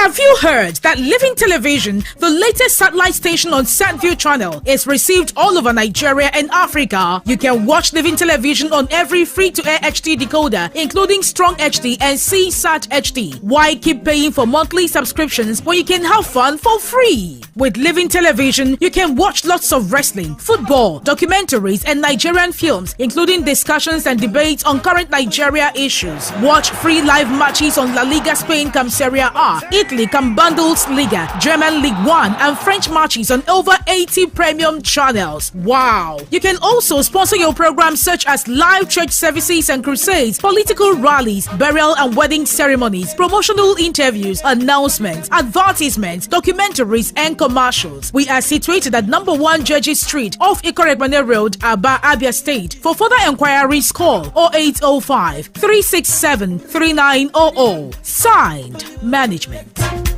Have you heard that Living Television, the latest satellite station on SatView channel, is received all over Nigeria and Africa? You can watch Living Television on every free-to-air HD decoder, including Strong HD and CSAT HD. Why keep paying for monthly subscriptions when you can have fun for free? With Living Television, you can watch lots of wrestling, football, documentaries, and Nigerian films, including discussions and debates on current Nigeria issues. Watch free live matches on La Liga Spain come Serie A, Italy come Bundesliga, German League 1, and French matches on over 80 premium channels. Wow! You can also sponsor your programs such as live church services and crusades, political rallies, burial and wedding ceremonies, promotional interviews, announcements, advertisements, documentaries, and commercials. We are situated at number 1 Judges Street off Ikoregbane Road, Abia State. For further enquiries, call 0805 367 3900. Signed, Management.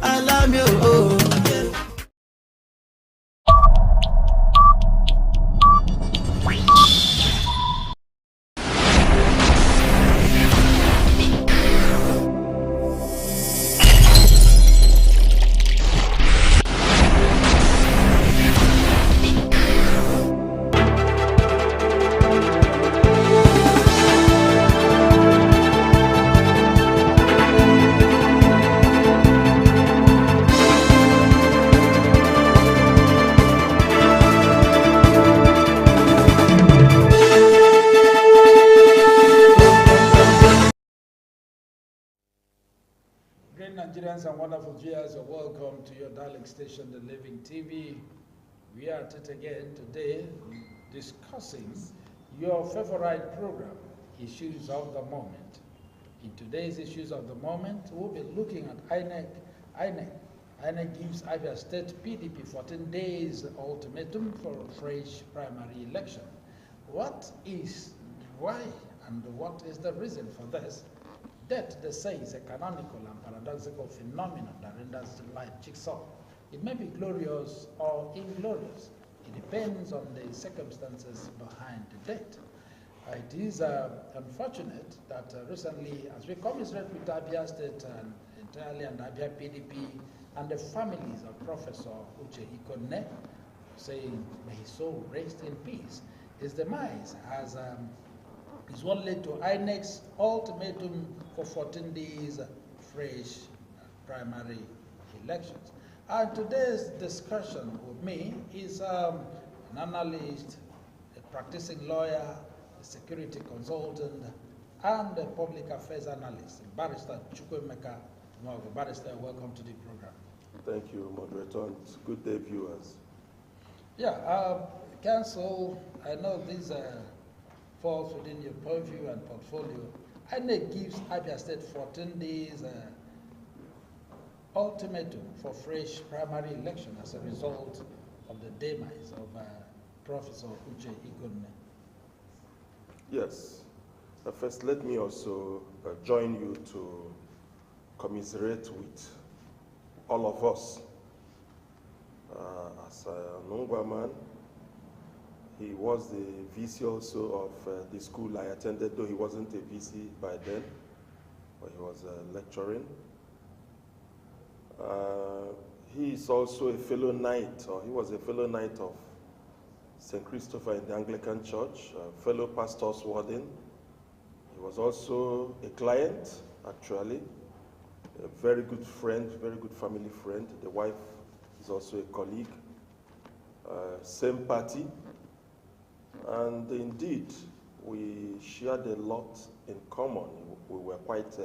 I love you. Nigerians and wonderful viewers, you're welcome to your darling station, The Living TV. We are at it again today discussing your favorite program, Issues of the Moment. In today's Issues of the Moment, we'll be looking at Inec. Inec gives Abia State PDP 14 days ultimatum for a fresh primary election. Why and what is the reason for this? That, they say, is a canonical and paradoxical phenomenon that renders life jigsaw. It may be glorious or inglorious. It depends on the circumstances behind the death. It is unfortunate that recently, as we commiserate with Abia State and entirely and Abia PDP and the families of Professor Uche Ikone, saying, may his soul rest in peace, his demise has is what led to Inec's ultimatum for 14 days fresh primary elections. And today's discussion with me is an analyst, a practicing lawyer, a security consultant, and a public affairs analyst, Barrister Chukwemeka. Barrister, welcome to the program. Thank you, moderator. Good day, viewers. Yeah, Council, I know these falls within your purview and portfolio. Inec gives Abia State 14 days ultimatum for fresh primary election as a result of the demise of Professor Uche Ikone. Yes. First, let me also join you to commiserate with all of us. As a Nongwa man, he was the VC also of the school I attended, though he wasn't a VC by then, but he was lecturing. He is also a fellow knight, or he was a fellow knight of St. Christopher in the Anglican Church, fellow pastor's warden. He was also a client, actually, a very good friend, very good family friend. The wife is also a colleague, same party. And indeed, we shared a lot in common. We were quite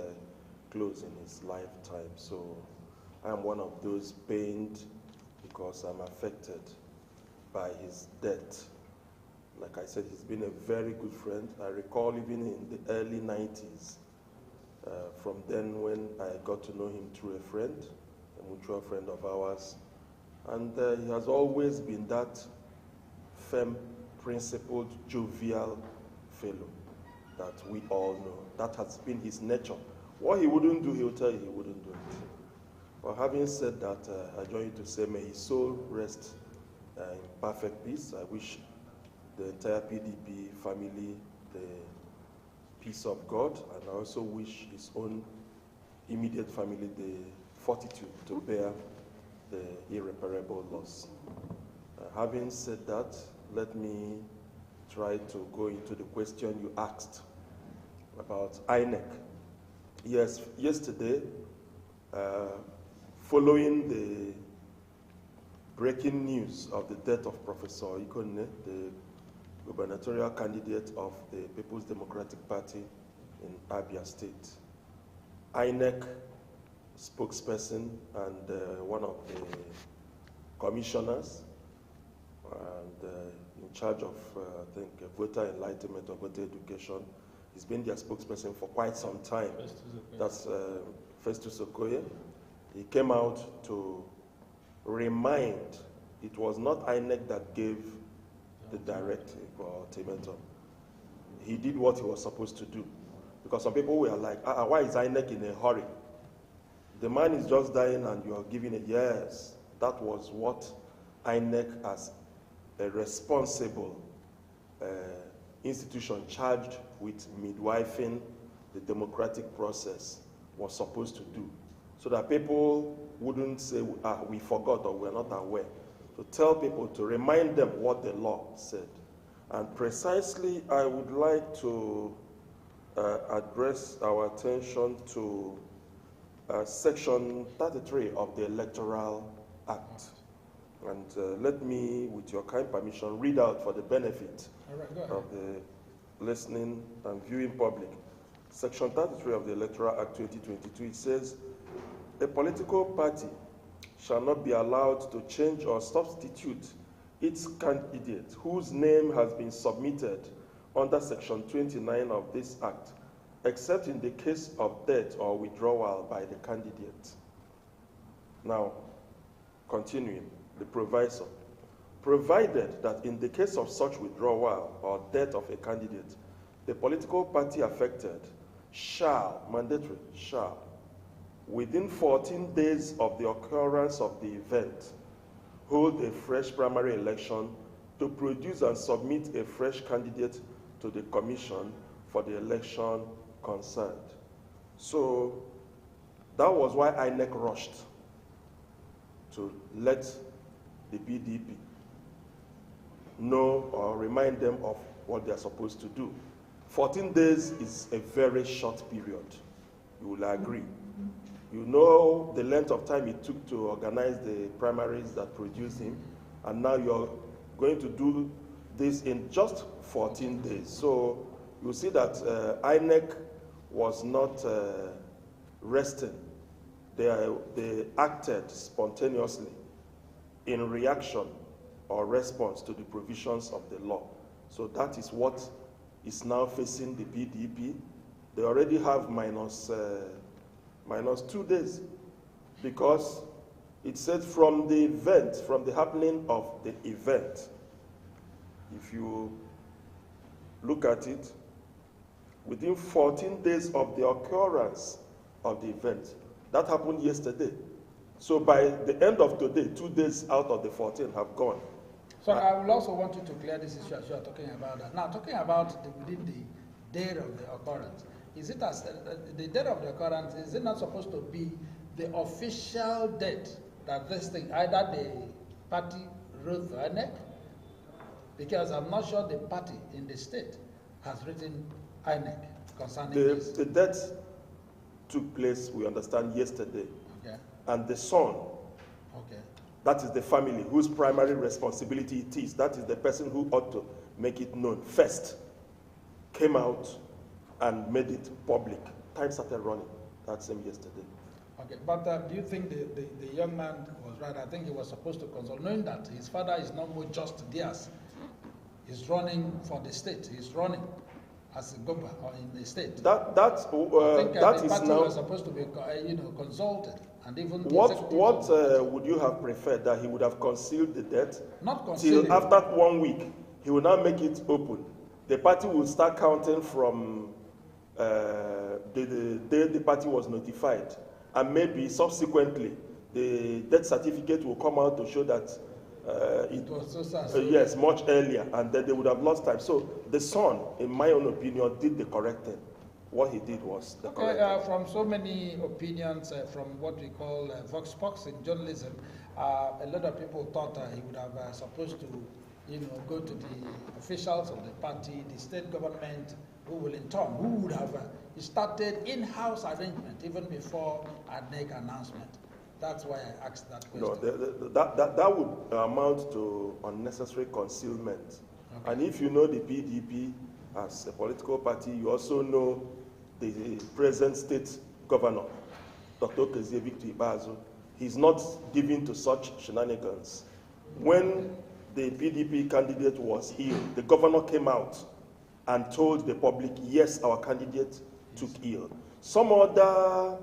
close in his lifetime. So I am one of those pained because I'm affected by his death. Like I said, he's been a very good friend. I recall even in the early 90s, from then when I got to know him through a friend, a mutual friend of ours. And he has always been that firm, principled, jovial fellow that we all know. That has been his nature. What he wouldn't do, he'll tell you he wouldn't do it. But having said that, I join you to say, may his soul rest in perfect peace. I wish the entire PDP family the peace of God, and I also wish his own immediate family the fortitude to bear the irreparable loss. Having said that, let me try to go into the question you asked about Inec. Yes, yesterday, following the breaking news of the death of Professor Ikonne, the gubernatorial candidate of the People's Democratic Party in Abia State, Inec spokesperson and one of the commissioners and in charge of, I think, voter enlightenment or voter education. He's been their spokesperson for quite some time. That's Festus Okoye. He came out to remind it was not Inec that gave the directive or ultimatum. He did what he was supposed to do. Because some people were like, why is Inec in a hurry? The man is just dying and you are giving it. Yes, that was what Inec, as a responsible institution charged with midwifing the democratic process, was supposed to do. So that people wouldn't say, we forgot or we're not aware. To tell people, to remind them what the law said. And precisely, I would like to address our attention to Section 33 of the Electoral Act. And let me, with your kind permission, read out for the benefit of the listening and viewing public. Section 33 of the Electoral Act 2022, it says, a political party shall not be allowed to change or substitute its candidate whose name has been submitted under Section 29 of this Act, except in the case of death or withdrawal by the candidate. Now, continuing, the proviso. Provided that in the case of such withdrawal or death of a candidate, the political party affected shall, mandatory, shall, within 14 days of the occurrence of the event, hold a fresh primary election to produce and submit a fresh candidate to the commission for the election concerned. So that was why Inec rushed to let the PDP know or remind them of what they are supposed to do. 14 days is a very short period, you will agree. You know the length of time it took to organize the primaries that produced him, and now you're going to do this in just 14 days. So you see that Inec was not resting. They acted spontaneously in reaction or response to the provisions of the law. So that is what is now facing the PDP. They already have minus 2 days, because it said from the event, from the happening of the event. If you look at it, within 14 days of the occurrence of the event, that happened yesterday. So by the end of today, 2 days out of the 14 have gone. So I will also want you to clear this issue as you are talking about that. Now, talking about within the date of the occurrence, is it as the date of the occurrence, is it not supposed to be the official date that this thing, either the party wrote for Inec? Because I'm not sure the party in the state has written Inec concerning this. The death took place, we understand, yesterday. Okay. And the son, okay, that is the family whose primary responsibility it is, that is the person who ought to make it known first, came out and made it public. Time started running that same yesterday. Okay, but do you think the young man was right? I think he was supposed to consult, knowing that his father is not more just Diaz. He's running for the state. He's running as a governor or in the state. I think that the is party now. was supposed to be, consulted, and even the What would you have preferred, that he would have concealed the death? Not concealed. Till after 1 week, he will now make it open. The party will start counting from the day the party was notified, and maybe subsequently the death certificate will come out to show that it was so sad. Yes, much earlier, and then they would have lost time. So the son, in my own opinion, did the correct thing. what he did was the Okay, correct thing. from so many opinions, from what we call vox pox in journalism, a lot of people thought he would have supposed to, go to the officials of the party, the state government, who will in turn, who would have started in-house arrangement even before a Inec announcement. That's why I asked that question. No, that would amount to unnecessary concealment. Okay. And if you know the PDP as a political party, you also know the present state governor, Dr. Okezie Victor Ibazu. He's not given to such shenanigans. When the PDP candidate was ill, the governor came out and told the public, yes, our candidate took ill. Some other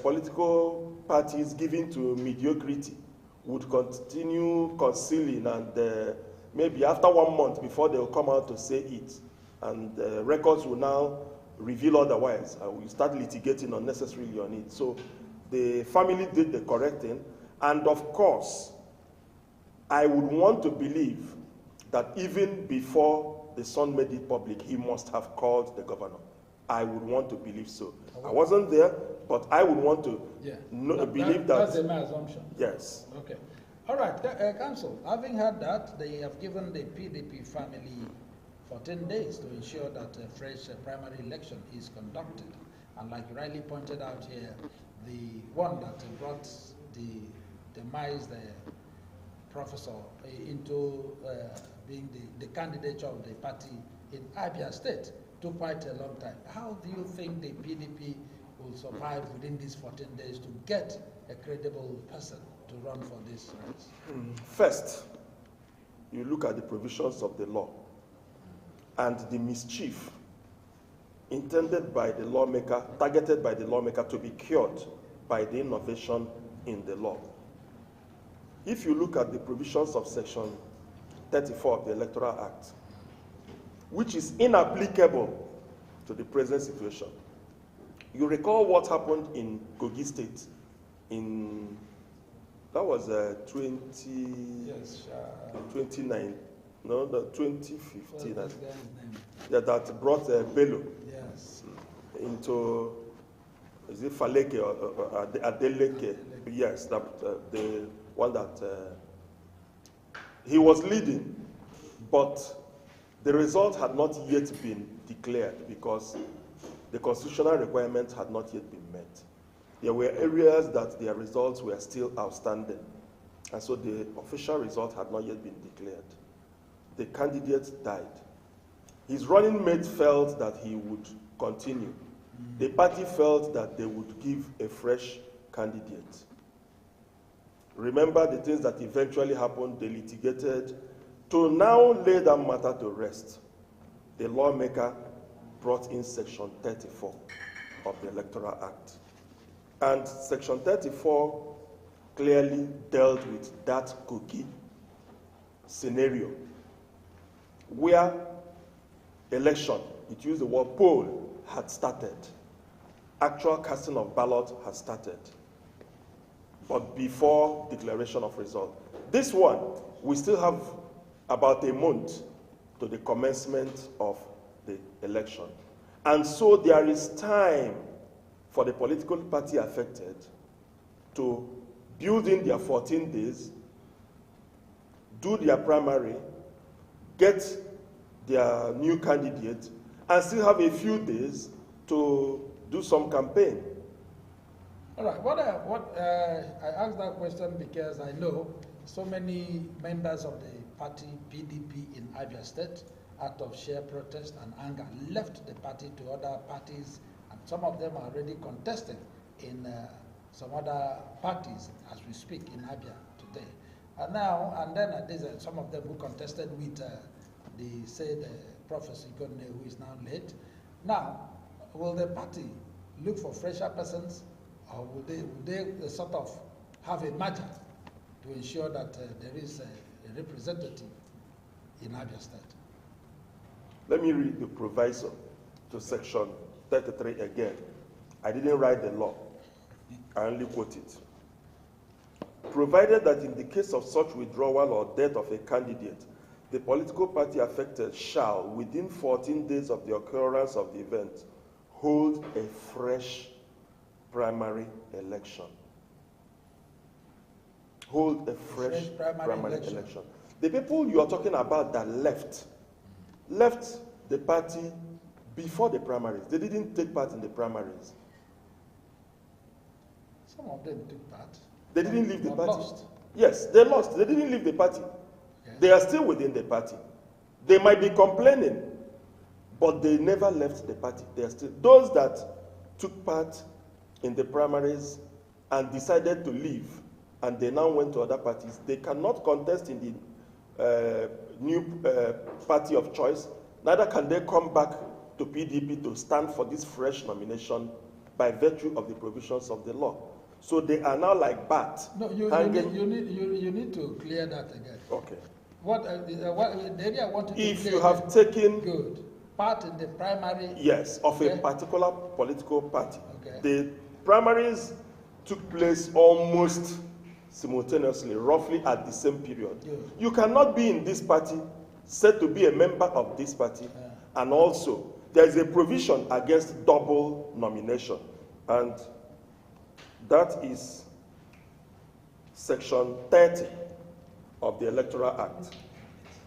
political parties given to mediocrity would continue concealing, and maybe after 1 month before they'll come out to say it, and records will now reveal otherwise. We start litigating unnecessarily on it. So the family did the correct thing, and of course, I would want to believe that even before the son made it public, he must have called the governor. I would want to believe so. I wasn't there, but I would want to believe that. That's my assumption. Yes. Okay. All right, Council, having heard that, they have given the PDP family 14 days to ensure that a fresh primary election is conducted. And like you rightly pointed out here, the one that brought the demise, the professor, into being the candidate of the party in Abia State took quite a long time. How do you think the PDP will survive within these 14 days to get a credible person to run for this race? First, you look at the provisions of the law and the mischief intended by the lawmaker, targeted by the lawmaker to be cured by the innovation in the law. If you look at the provisions of Section 34 of the Electoral Act, which is inapplicable to the present situation, you recall what happened in Kogi State in, that was 2015, that brought Bello into, is it Faleke or Adeleke? Yes, the one that he was leading, but the result had not yet been declared because the constitutional requirements had not yet been met. There were areas that their results were still outstanding, and so the official result had not yet been declared. The candidate died. His running mate felt that he would continue. The party felt that they would give a fresh candidate. Remember the things that eventually happened, they litigated. To now lay that matter to rest, the lawmaker brought in Section 34 of the Electoral Act. And Section 34 clearly dealt with that Kogi scenario where election, it used the word poll, had started. Actual casting of ballot had started, but before declaration of result. This one, we still have about a month to the commencement of the election. And so there is time for the political party affected to build in their 14 days, do their primary, get their new candidate, and still have a few days to do some campaign. All right, I asked that question because I know so many members of the party PDP in Abia State, out of sheer protest and anger, left the party to other parties, and some of them are already contesting in some other parties as we speak in Abia today. And then some of them who contested with the said Professor Igonne, who is now late. Now, will the party look for fresher persons, or will they sort of have a merger to ensure that there is a representative in Abia State? Let me read the proviso to Section 33 again. I didn't write the law. I only quote it. Provided that in the case of such withdrawal or death of a candidate, the political party affected shall, within 14 days of the occurrence of the event, hold a fresh primary election. Hold a fresh primary election. The people you are talking about that left the party before the primaries. They didn't take part in the primaries. Some of them took part. They didn't leave the party. Lost. Yes, they lost. They didn't leave the party. Okay. They are still within the party. They might be complaining, but they never left the party. They are still those that took part in the primaries and decided to leave, and they now went to other parties. They cannot contest in the new party of choice. Neither can they come back to PDP to stand for this fresh nomination by virtue of the provisions of the law. So they are now like bat. No, you need to clear that again. Okay. What the area I want to if clear you have taken good part in the primary, yes, of okay, a particular political party, okay, the primaries took place almost simultaneously, roughly at the same period. yeah, You cannot be in this party, said to be a member of this party, yeah, and also there is a provision against double nomination, and that is section 30 of the Electoral Act.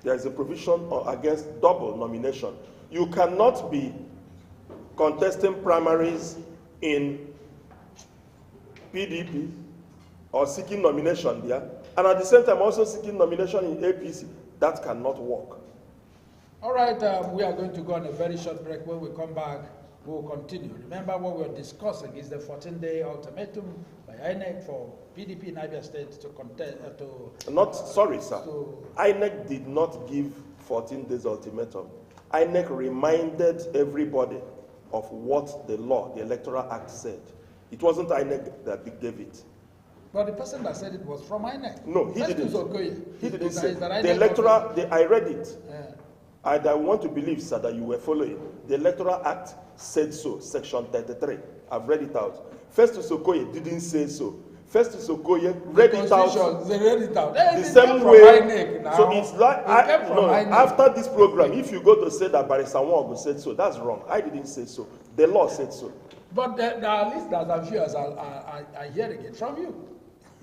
There is a provision against double nomination. You cannot be contesting primaries in PDP or seeking nomination there, and at the same time also seeking nomination in APC. That cannot work. All right, we are going to go on a very short break. When we come back, we will continue. Remember, what we're discussing is the 14-day ultimatum by Inec for PDP in Abia State to contest. Sorry, sir. Inec did not give 14 days ultimatum. Inec reminded everybody of what the law, the Electoral Act, said. It wasn't Inec that gave it. But the person that said it was from Inec. No, he didn't. He didn't say. The Electoral, I read it. yeah. And I want to believe, sir, that you were following. The Electoral Act said so, section 33. I've read it out. Festus Okoye didn't say so. Festus Okoye read it out. They read it out. The same way. So it's like, after this program, if you go to say that Barrister Nwogu said so, that's wrong. I didn't say so. The law said so. But there are listeners and viewers are hearing it from you.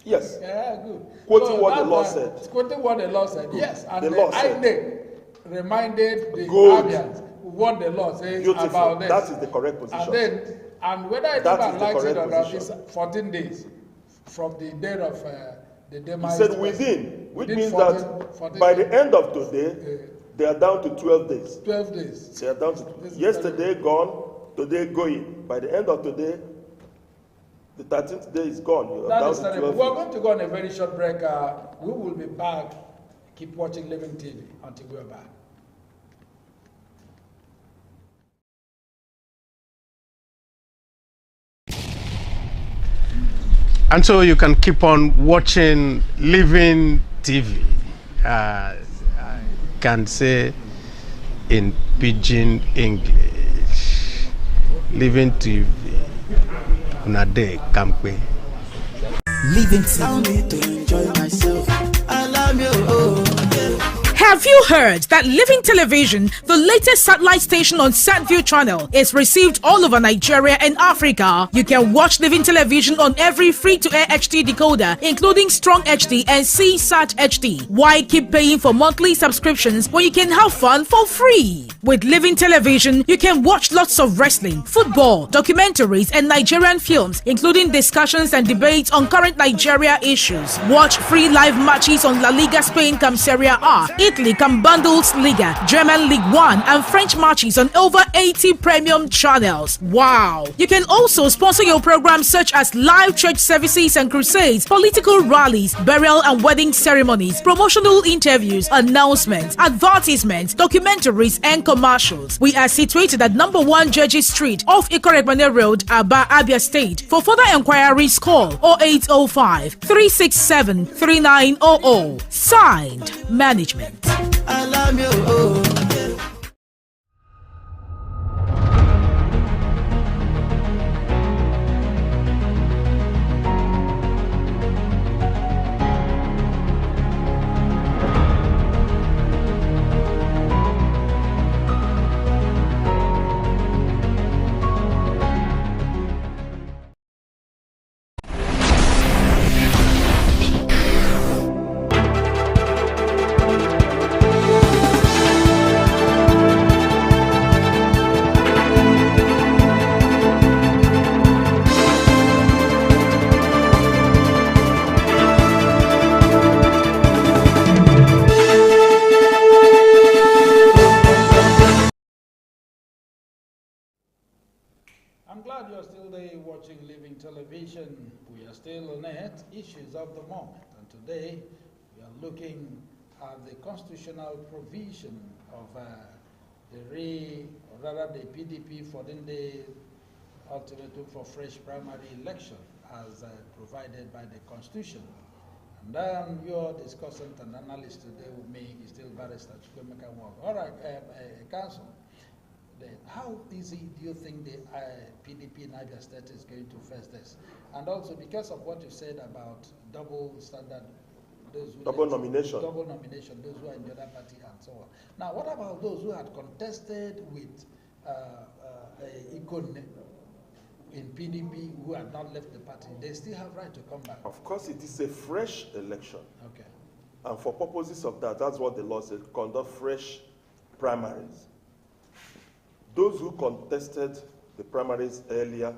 Yes. Yeah, good. Quoting what the law said. Quoting what the law said, yes. And the law INEC reminded the Abians what the law says about this. That is the correct position. And whether anyone likes it or not, it's 14 days from the date of the demise. He said within, which means that by the end of today, they are down to 12 days. 12 days. They are down to yesterday gone, today going. By the end of today, the 13th day is gone. That is terrible. We're going to go on a very short break. We will be back. Keep watching Living TV until we're back. And so you can keep on watching Living TV. I can say in pidgin English. Living TV. Unade Kampe. Living TV to enjoy myself. I love you. Have you heard that Living Television, the latest satellite station on SatView channel, is received all over Nigeria and Africa? You can watch Living Television on every free-to-air HD decoder, including Strong HD and CSAT HD. Why keep paying for monthly subscriptions when you can have fun for free? With Living Television, you can watch lots of wrestling, football, documentaries, and Nigerian films, including discussions and debates on current Nigeria issues. Watch free live matches on La Liga Spain cum Serie A, Italy cum Bundesliga, German League 1, and French matches on over 80 premium channels. Wow! You can also sponsor your programs such as live church services and crusades, political rallies, burial and wedding ceremonies, promotional interviews, announcements, advertisements, documentaries, and commercials. We are situated at number 1 Judges Street off Ikorebane Road, Aba, Abia State. For further enquiries, call 0805 367 3900. Signed, Management. I love you. watching Living Television. We are still on it, issues of the moment. And today, we are looking at the constitutional provision of the PDP for the ultimatum for fresh primary election as provided by the Constitution. And then your discussant and analyst today with me is still Barrister Chukwemeka Nwoko. All right, Council. Then how easy do you think the PDP in Abia State is going to face this? And also because of what you said about double standard, double nomination, those who are in the other party and so on. Now, what about those who had contested with Ikone in PDP who had not left the party? They still have right to come back. Of course, it is a fresh election. Okay. And for purposes of that, that's what the law says, conduct fresh primaries. Those who contested the primaries earlier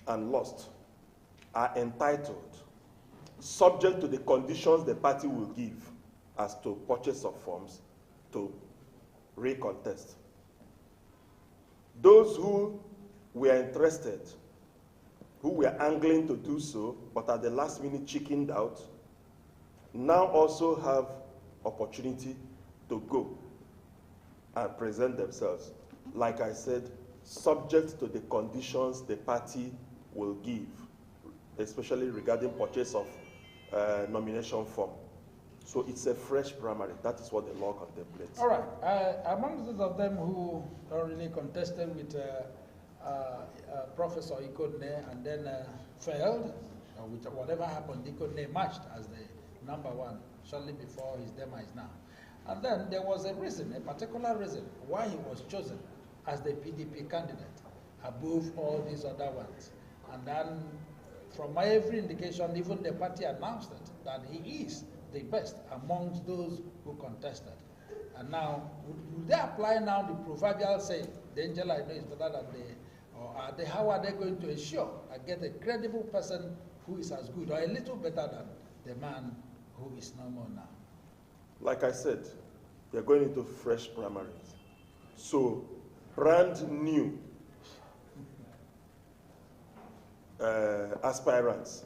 and lost are entitled, subject to the conditions the party will give as to purchase of forms, to recontest. Those who were interested, who were angling to do so, but at the last minute chickened out, now also have opportunity to go and present themselves. Like I said, subject to the conditions the party will give, especially regarding purchase of nomination form. So it's a fresh primary. That is what the law contemplates. All right. Among those of them who already contested with Professor Ikone and then failed, with whatever happened, Ikone matched as the #1 shortly before his demise now. And then there was a reason, a particular reason, why he was chosen as the PDP candidate above all these other ones. And then from every indication, even the party announced it, that he is the best amongst those who contested. And now, would they apply now the proverbial saying, the angel I know is better than how are they going to ensure I get a credible person who is as good or a little better than the man who is no more now? Like I said, they're going into fresh primaries. So, brand new aspirants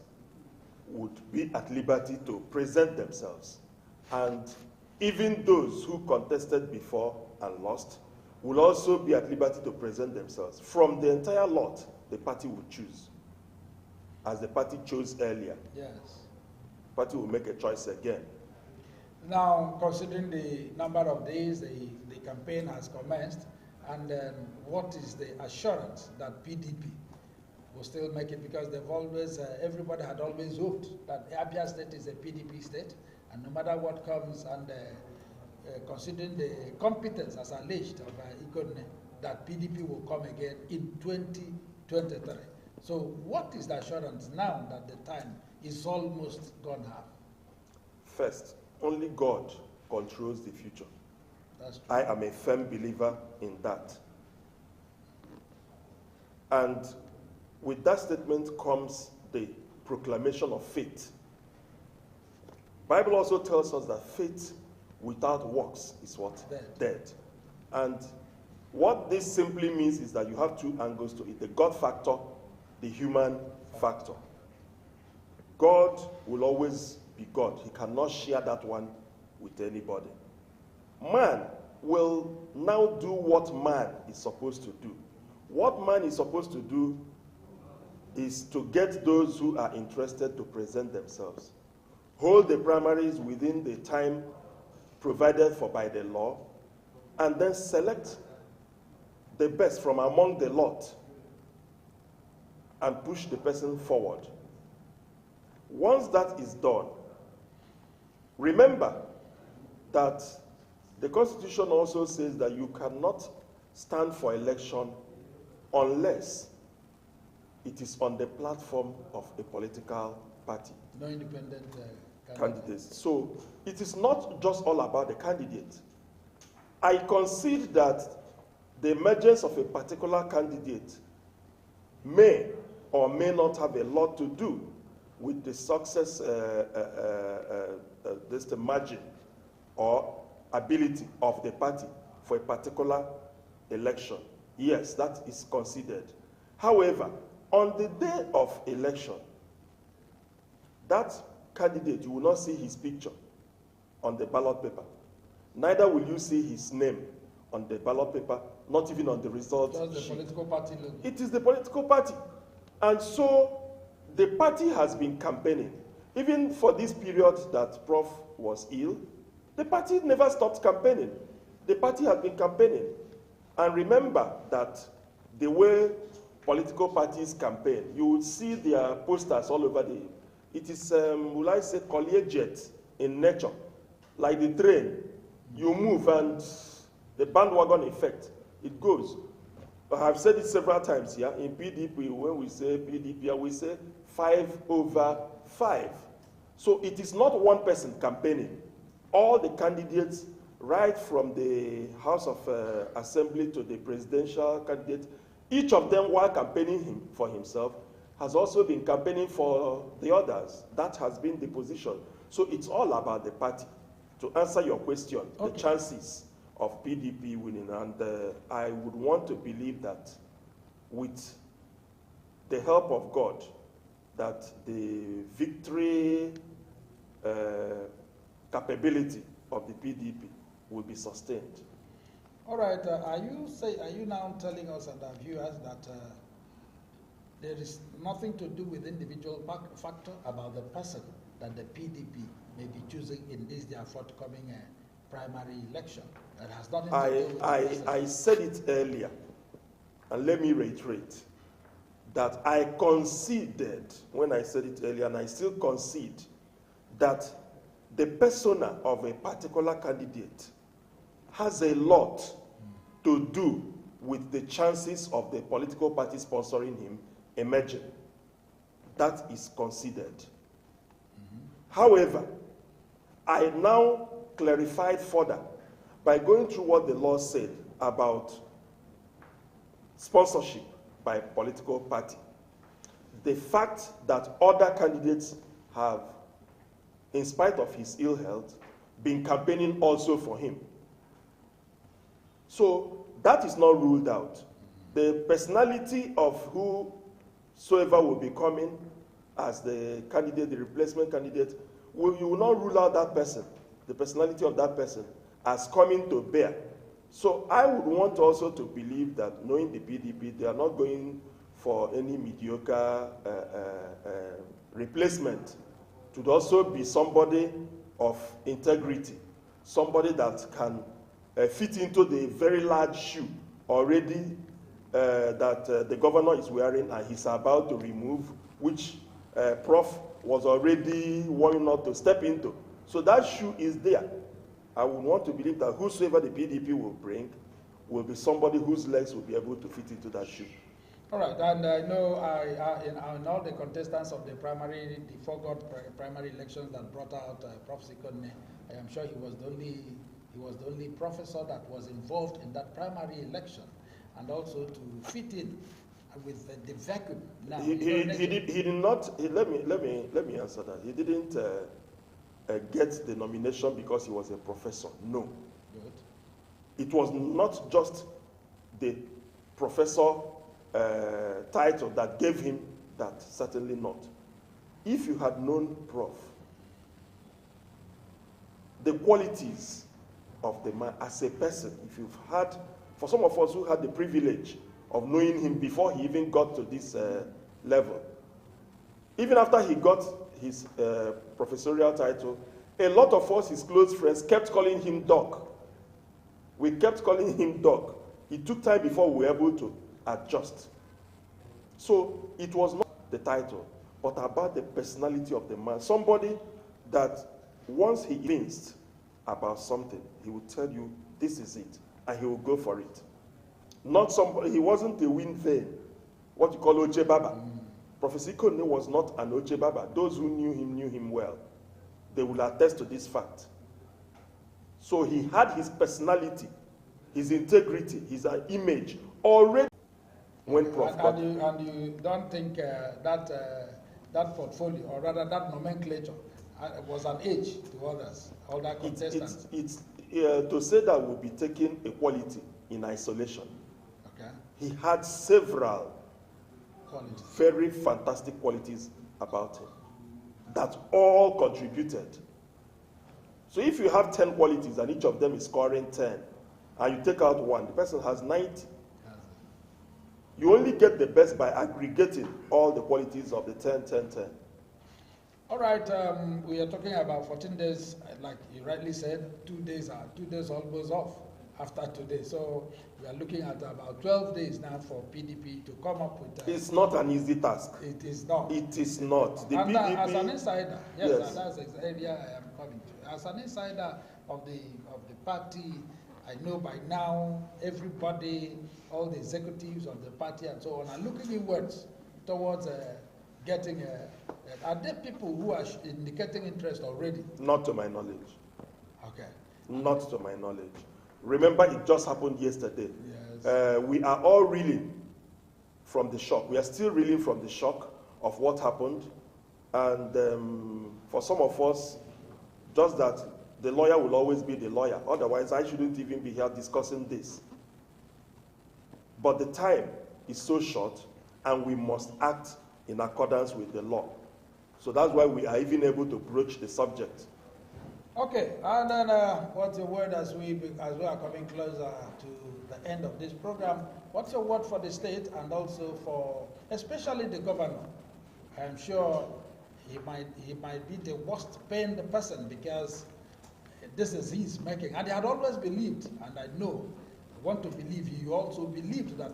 would be at liberty to present themselves. And even those who contested before and lost will also be at liberty to present themselves. From the entire lot, the party will choose, as the party chose earlier. Yes. The party will make a choice again. Now, considering the number of days the campaign has commenced, and what is the assurance that PDP will still make it? Because they've always, everybody had always hoped that Abia State is a PDP state, and no matter what comes, and considering the competence as alleged of Ikone, that PDP will come again in 2023. So what is the assurance now that the time is almost gone half? First, only God controls the future. That's true. I am a firm believer in that. And with that statement comes the proclamation of faith. Bible also tells us that faith without works is what? Dead. And what this simply means is that you have two angles to it, the God factor, the human factor. God will always be God. He cannot share that one with anybody. Man will now do what man is supposed to do. What man is supposed to do is to get those who are interested to present themselves, hold the primaries within the time provided for by the law, and then select the best from among the lot and push the person forward. Once that is done, remember that the Constitution also says that you cannot stand for election unless it is on the platform of a political party. No independent candidates. So it is not just all about the candidate. I concede that the emergence of a particular candidate may or may not have a lot to do with the success, the margin or ability of the party for a particular election. Yes, that is considered. However, on the day of election, that candidate, you will not see his picture on the ballot paper. Neither will you see his name on the ballot paper, not even on the result Just the political party logo. It is the political party. And so the party has been campaigning. Even for this period that Prof was ill, the party never stopped campaigning. The party has been campaigning. And remember that the way political parties campaign, you will see their posters all over the... It is, will I say, collegiate in nature. Like the train, you move and the bandwagon effect, it goes. I've said it several times here. In PDP, when we say PDP, we say 5/5. So it is not one person campaigning. All the candidates, right from the House of Assembly to the presidential candidate, each of them, while campaigning for himself, has also been campaigning for the others. That has been the position. So it's all about the party. To answer your question, okay, the chances of PDP winning, and I would want to believe that with the help of God, that the victory capability of the PDP will be sustained. All right, are you now telling us and our viewers that there is nothing to do with individual factor about the person that the PDP may be choosing in this their forthcoming primary election? That has nothing to do with I said it earlier, and let me reiterate that I conceded when I said it earlier, and I still concede that the persona of a particular candidate has a lot to do with the chances of the political party sponsoring him emerging. That is conceded. However, I now clarified further by going through what the law said about sponsorship by a political party. The fact that other candidates have, in spite of his ill health, been campaigning also for him. So that is not ruled out. The personality of whosoever will be coming as the candidate, the replacement candidate, you will not rule out that person, the personality of that person, as coming to bear. So I would want also to believe that, knowing the PDP, they are not going for any mediocre replacement. It would also be somebody of integrity, somebody that can fit into the very large shoe already that the governor is wearing and he's about to remove, which Prof was already warning not to step into. So that shoe is there. I would want to believe that whosoever the PDP will bring will be somebody whose legs will be able to fit into that shoe. All right, and I know in all the contestants of the foregone primary elections that brought out Prof. Sikone, I am sure he was the only professor that was involved in that primary election, and also to fit in with the vacuum. Now, he did not. Let me answer that. He didn't get the nomination because he was a professor. No. Good. It was not just the professor title that gave him that. Certainly not. If you had known Prof, the qualities of the man as a person, if you've had, for some of us who had the privilege of knowing him before he even got to this level, even after he got his professorial title, a lot of us, his close friends, kept calling him Doc. We kept calling him Doc. It took time before we were able to adjust. So it was not the title, but about the personality of the man. Somebody that once he convinced about something, he would tell you, this is it, and he will go for it. Not somebody, he wasn't a wind vane, what you call Oche Baba. Professor Ikone was not an Oche Baba. Those who knew him well. They will attest to this fact. So he had his personality, his integrity, his image already when Prof got. And you don't think that portfolio, or rather that nomenclature, was an age to others, other contestants? It's to say that would be taking equality in isolation. Okay. He had several qualities. Very fantastic qualities about him that all contributed. So if you have 10 qualities and each of them is scoring 10, and you take out one, the person has 90. You only get the best by aggregating all the qualities of the 10, 10, 10. All right, we are talking about 14 days, like you rightly said, 2 days almost off after today. So we are looking at about 12 days now for PDP to come up with. It's not an easy task. It is not. It is not. The And PDP, as an insider, yes, yes. that's the area I am coming to. As an insider of the party, I know by now everybody, all the executives of the party and so on, are looking inwards towards getting. Are there people who are indicating interest already? Not to my knowledge. Okay. Not to my knowledge. Remember, it just happened yesterday. Yes. We are all reeling from the shock. We are still reeling from the shock of what happened. And for some of us, just that the lawyer will always be the lawyer. Otherwise, I shouldn't even be here discussing this. But the time is so short, and we must act in accordance with the law. So that's why we are even able to broach the subject. Okay, and then what's your word as we are coming closer to the end of this program? What's your word for the state and also for especially the governor? I am sure he might be the worst pained person because this is his making, and he had always believed, and I know, I want to believe he also believed that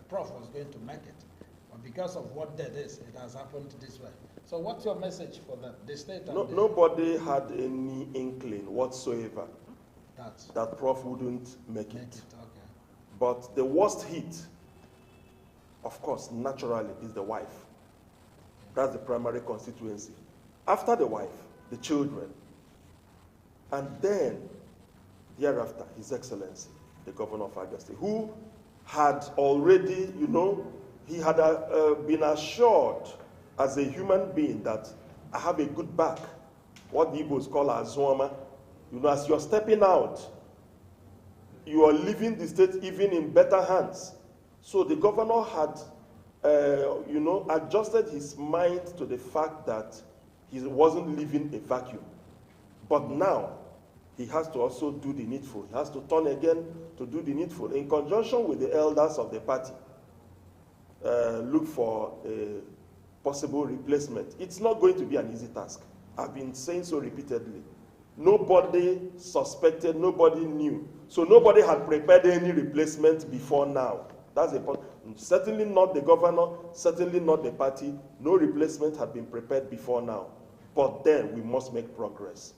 Prof was going to make it, but because of what that is, it has happened this way. So what's your message for the state? And Nobody had any inkling whatsoever that Prof wouldn't make it. Okay. But the worst hit, of course, naturally, is the wife. That's the primary constituency. After the wife, the children. And then, thereafter, His Excellency, the Governor of Abia State, who had already, he had been assured as a human being that I have a good back, what the Igbos call Azwama. As you're stepping out, you are leaving the state even in better hands. So the governor had, adjusted his mind to the fact that he wasn't leaving a vacuum. But now, he has to also do the needful. He has to turn again to do the needful. In conjunction with the elders of the party, look for a possible replacement. It's not going to be an easy task. I've been saying so repeatedly. Nobody suspected, nobody knew. So nobody had prepared any replacement before now. That's important. Certainly not the governor, certainly not the party. No replacement had been prepared before now. But then we must make progress.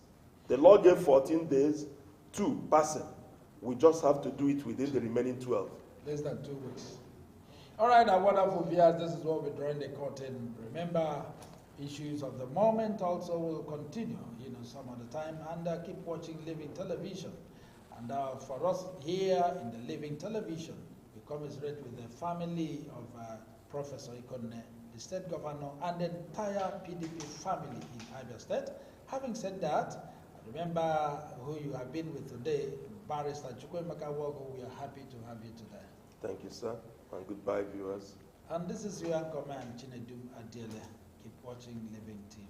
The law gave 14 days to passing. We just have to do it within the remaining 12. Less than 2 weeks. All right, our wonderful viewers, this is what we're drawing the curtain. Remember, issues of the moment also will continue, some of the time, and keep watching Living Television. And for us here in the Living Television, we commiserate with the family of Professor Ikonne, the state governor, and the entire PDP family in Abia State. Having said that, remember who you have been with today, Barrister Chukwemeka Wogo. We are happy to have you today. Thank you, sir, and goodbye, viewers. And this is your anchorman, Chinedum Adiele. Keep watching Living TV.